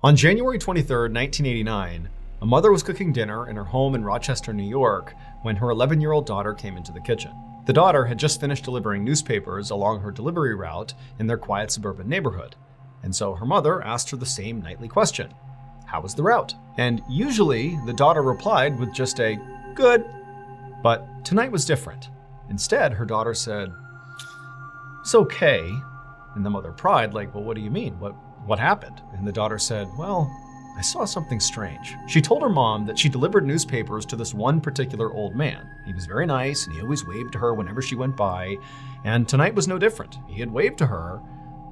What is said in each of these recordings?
On January 23rd, 1989, a mother was cooking dinner in her home in Rochester, New York, when her 11-year-old daughter came into the kitchen. The daughter had just finished delivering newspapers along her delivery route in their quiet suburban neighborhood, and so her mother asked her the same nightly question: how was the route? And usually the daughter replied with just a good. But tonight was different. Instead, her daughter said, "It's okay." And the mother pried, like, "Well, what do you mean? What happened?" And the daughter said, "Well, I saw something strange." She told her mom that she delivered newspapers to this one particular old man. He was very nice and he always waved to her whenever she went by. And tonight was no different. He had waved to her,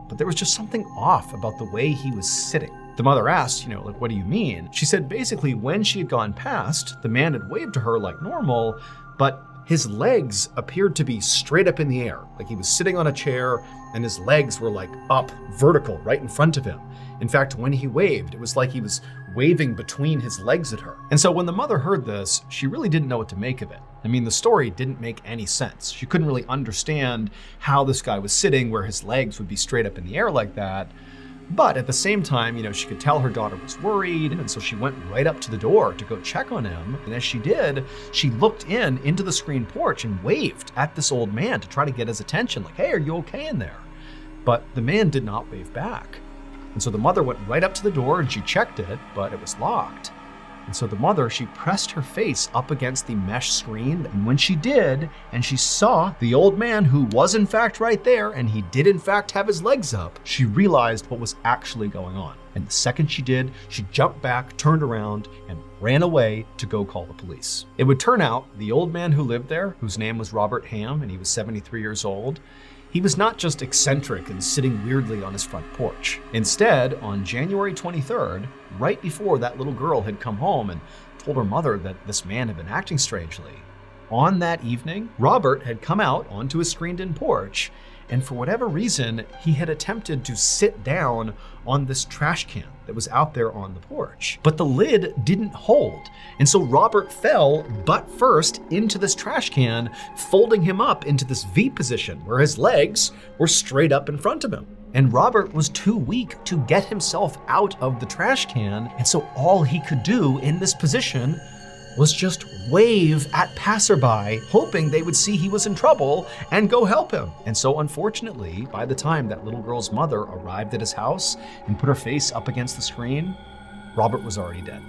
but there was just something off about the way he was sitting. The mother asked, what do you mean? She said basically when she had gone past, the man had waved to her like normal, but his legs appeared to be straight up in the air. Like he was sitting on a chair and his legs were like up, vertical, right in front of him. In fact, when he waved, it was like he was waving between his legs at her. And so when the mother heard this, she really didn't know what to make of it. I mean, the story didn't make any sense. She couldn't really understand how this guy was sitting where his legs would be straight up in the air like that. But at the same time, she could tell her daughter was worried, and so she went right up to the door to go check on him. And as she did, she looked into the screen porch and waved at this old man to try to get his attention, like, "Hey, are you okay in there?" But the man did not wave back. And so the mother went right up to the door and she checked it, but it was locked. And so the mother, she pressed her face up against the mesh screen. And when she did, and she saw the old man who was in fact right there, and he did in fact have his legs up, she realized what was actually going on. And the second she did, she jumped back, turned around, and ran away to go call the police. It would turn out the old man who lived there, whose name was Robert Ham, and he was 73 years old, he was not just eccentric and sitting weirdly on his front porch. Instead, on January 23rd, right before that little girl had come home and told her mother that this man had been acting strangely, on that evening, Robert had come out onto his screened-in porch, and for whatever reason, he had attempted to sit down on this trash can that was out there on the porch. But the lid didn't hold, and so Robert fell butt first into this trash can, folding him up into this V position where his legs were straight up in front of him. And Robert was too weak to get himself out of the trash can, and so all he could do in this position was just wave at passerby, hoping they would see he was in trouble and go help him. And so unfortunately, by the time that little girl's mother arrived at his house and put her face up against the screen, Robert was already dead.